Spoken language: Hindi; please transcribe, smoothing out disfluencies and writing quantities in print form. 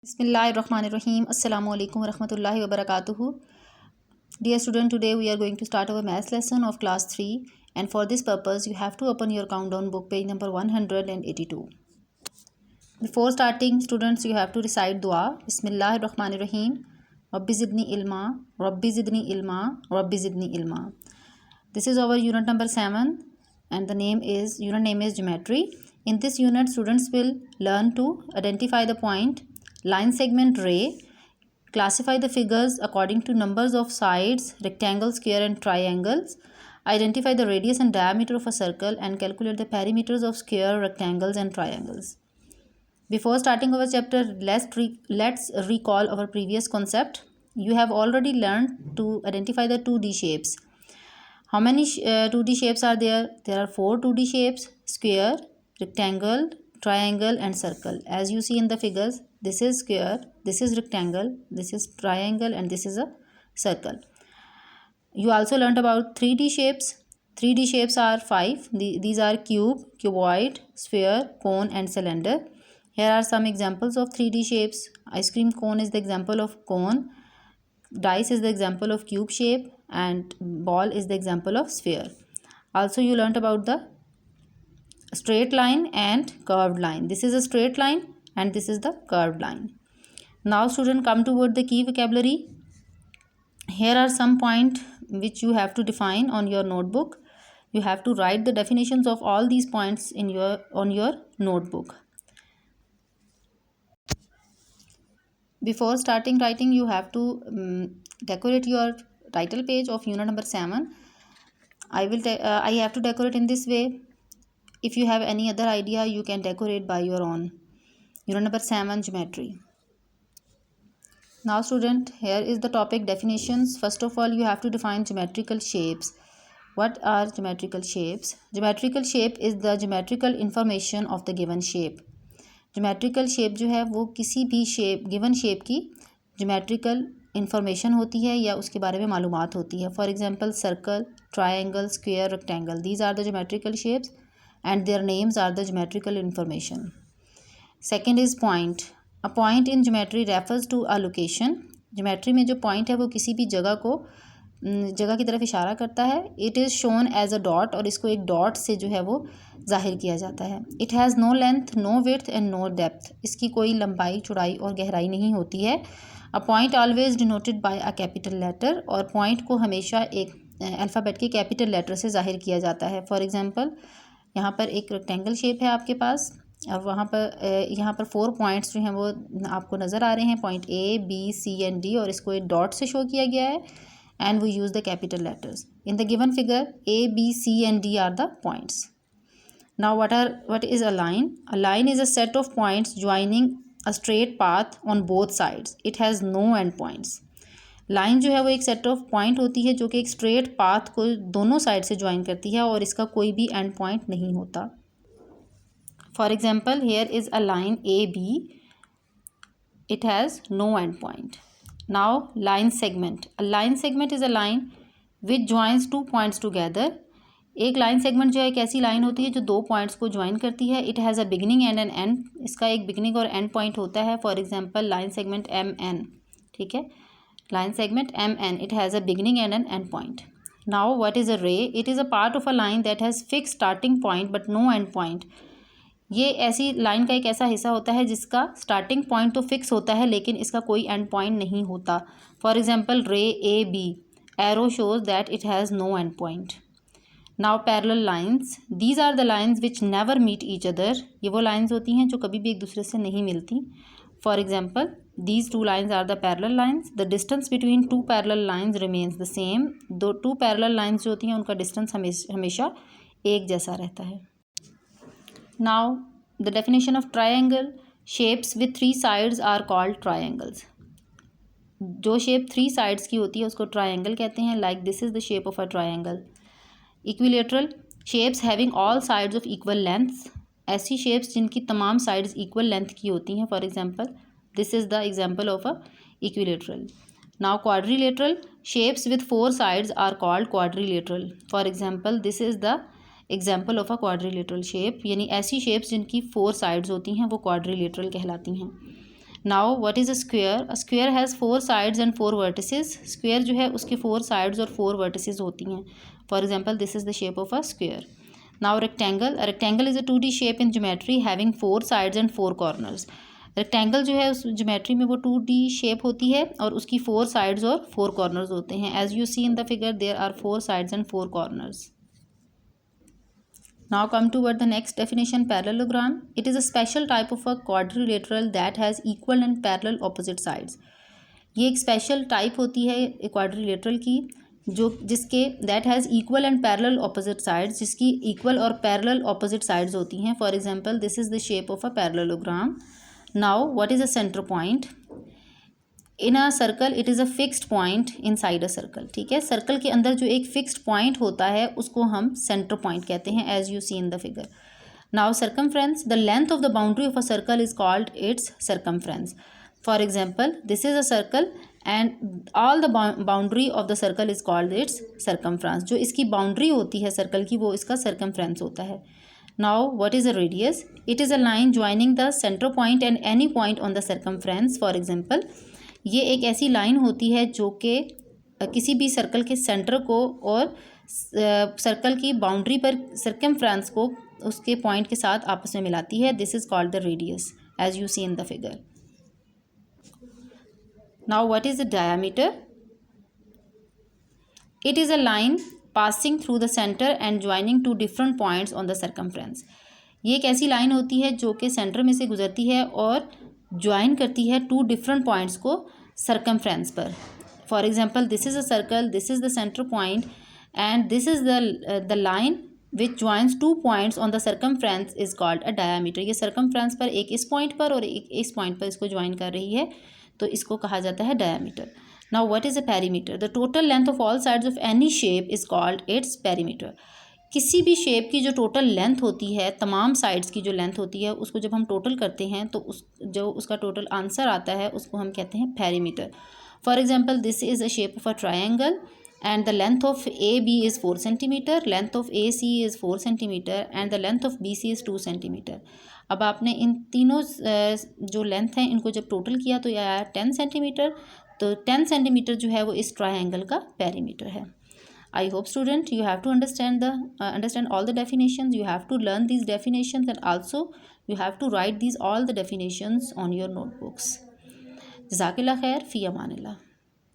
Bismillahirrahmanirrahim. Assalamu alaikum warahmatullahi wabarakatuh. Dear student, today we are going to start our maths lesson of class 3, and for this purpose you have to open your countdown book page number 182. Before starting, students, you have to recite dua. Bismillahirrahmanirrahim. Rabbi zidni ilma, Rabbi zidni ilma, Rabbi zidni ilma. This is our unit number 7 and the unit name is geometry. In this unit, students will learn to identify the point, line segment ray, classify the figures according to numbers of sides, rectangle, square and triangles, identify the radius and diameter of a circle and calculate the perimeters of square, rectangles and triangles. Before starting our chapter, let's recall our previous concept. You have already learned to identify the 2D shapes. How many 2D shapes are there? There are 4 2D shapes: square, rectangle, triangle and circle. As you see in the figures, this is square, this is rectangle, this is triangle and this is a circle. You also learned about 3D shapes. 3D shapes are 5. These are cube, cuboid, sphere, cone and cylinder. Here are some examples of 3D shapes. Ice cream cone is the example of cone. Dice is the example of cube shape and ball is the example of sphere. Also you learnt about the straight line and curved line. This is a straight line and this is the curved line. Now student, come toward the key vocabulary. Here are some points which you have to define on your notebook. You have to write the definitions of all these points on your notebook. Before starting writing, you have to decorate your title page of unit number 7. I have to decorate in this way. If you have any other idea, you can decorate by your own. Unit number 7, geometry. Now student, here is the topic definitions. First of all, you have to define geometrical shapes. What are geometrical shapes? Geometrical shape is the geometrical information of the given shape. Geometrical shape जो है वो किसी भी शेप, गिवन शेप की ज्योमेट्रिकल इंफॉर्मेशन होती है या उसके बारे में मालूमात होती है. For example circle, triangle, square, rectangle, these are the geometrical shapes and their names are the geometrical information. Second is point. A point in geometry refers to a location. Geometry में जो पॉइंट है वो किसी भी जगह की तरफ इशारा करता है. It is shown as a dot और इसको एक डॉट से जो है वो जाहिर किया जाता है. It has no length, no width and no depth. इसकी कोई लंबाई, चौड़ाई और गहराई नहीं होती है. A point always denoted by a capital letter. और पॉइंट को हमेशा एक अल्फ़ाबेट के कैपिटल लेटर से जाहिर किया जाता है. फॉर एग्जांपल, यहाँ पर एक रेक्टेंगल शेप है आपके पास और यहाँ पर 4 पॉइंट्स जो हैं वो आपको नज़र आ रहे हैं. Point A, B, C and D और इसको एक डॉट से शो किया गया है. And we use the capital letters. In the given figure, A, B, C and D are the points. Now what is a line? A line is a set of points joining a straight path on both sides. It has no end points. Line जो है वो एक set of point होती है जो कि एक straight path को दोनों साइड से join करती है और इसका कोई भी end point नहीं होता. For example, here is a line AB. It has no end point. Now line segment. A line segment is a line which joins 2 points together. एक लाइन सेगमेंट जो है एक ऐसी लाइन होती है जो 2 पॉइंट्स को ज्वाइन करती है. It has a beginning and an end. इसका एक बिगिनिंग और एंड पॉइंट होता है. For example line segment MN. ठीक है, line segment MN. It has a beginning and an end point. Now what is a ray? It is a part of a line that has fix starting point but no end point. ये ऐसी लाइन का एक ऐसा हिस्सा होता है जिसका स्टार्टिंग पॉइंट तो फिक्स होता है लेकिन इसका कोई एंड पॉइंट नहीं होता. For example ray AB. Arrow shows that it has no end point. Now parallel lines. These are the lines which never meet each other. ये वो लाइंस होती हैं जो कभी भी एक दूसरे से नहीं मिलती. For example, these 2 lines are the parallel lines. The distance between 2 parallel lines remains the same. 2 parallel lines जो होती हैं उनका डिस्टेंस हमेशा एक जैसा रहता है. Now the definition of triangle. Shapes with 3 sides are called triangles. जो शेप 3 साइड्स की होती है उसको ट्रायंगल कहते हैं. Like this is the shape of a triangle. Equilateral. Shapes having all sides of equal lengths. ऐसी शेप्स जिनकी तमाम साइड्स इक्वल लेंथ की होती हैं. For example, this is the example of a equilateral. Now quadrilateral. Shapes with 4 sides are called quadrilateral. For example, this is the example of a quadrilateral shape. यानी ऐसी शेप्स जिनकी 4 साइड्स होती हैं वो क्वाड्रिलेटरल कहलाती हैं. Now what is a square? A square has 4 sides and 4 vertices. Square जो है उसके 4 साइड्स और 4 वर्टिसेस होती हैं। For example this is the shape of a square. Now rectangle. A rectangle is a 2D shape in geometry having 4 sides and 4 corners. Rectangle जो है उस ज्योमेट्री में वो 2D शेप होती है और उसकी 4 साइड्स और 4 कॉर्नर्स होते हैं. As you see in the figure there are 4 sides and 4 corners. Now come toward the next definition, parallelogram. It is a special type of a quadrilateral that has equal and parallel opposite sides. ये एक स्पेशल टाइप होती है क्वाड्रिलेटरल की जो जिसके that has equal and parallel opposite sides, जिसकी इक्वल और पैरेलल ऑपोजिट साइड्स होती हैं. For example this is the shape of a parallelogram. Now what is a centre point? In a circle it is a fixed point inside a circle. ठीक है, सर्कल के अंदर जो एक फिक्स्ड पॉइंट होता है उसको हम सेंटर पॉइंट कहते हैं, as you see in the figure. Now circumference. The length of the boundary of a circle is called its circumference. For example this is a circle and all the boundary of the circle is called its circumference. जो इसकी बाउंड्री होती है सर्कल की वो इसका सर्कमफ्रेंस होता है. Now what is a radius? It is a line joining the centre point and any point on the circumference. For example ये एक ऐसी लाइन होती है जो कि किसी भी सर्कल के सेंटर को और सर्कल की बाउंड्री पर सर्कमफ्रेंस को उसके पॉइंट के साथ आपस में मिलाती है. This is called the radius, as you see in the figure. Now what is the diameter? It is a line passing through the center and joining two different points on the circumference. ये एक ऐसी लाइन होती है जो कि सेंटर में से गुजरती है और ज्वाइन करती है 2 डिफरेंट पॉइंट्स को सर्कमफ्रेंस पर. For example this is a circle, this is the centre point and this is the line which joins 2 points on the circumference is called a diameter. ये सर्कमफ्रेंस पर एक इस पॉइंट पर और एक इस पॉइंट पर इसको ज्वाइन कर रही है, तो इसको कहा जाता है diameter. Now what is a perimeter? The total length of all sides of any shape is called its perimeter. किसी भी शेप की जो टोटल लेंथ होती है, तमाम साइड्स की जो लेंथ होती है, उसको जब हम टोटल करते हैं तो उसका टोटल आंसर आता है उसको हम कहते हैं perimeter. For example this is a shape of a triangle and the length of AB is 4 centimeter, length of AC is 4 centimeter and the length of BC is 2 centimeter. अब आपने इन तीनों जो लेंथ हैं इनको जब टोटल किया तो यह आया 10 सेंटीमीटर. तो 10 सेंटीमीटर जो है वो इस ट्रायंगल का पेरीमीटर है. I hope student you have to understand all the definitions. You have to learn these definitions and also you have to write these all the definitions on your notebooks. जज़ाकिल्लाह खैर, फ़ी अमानिल्लाह.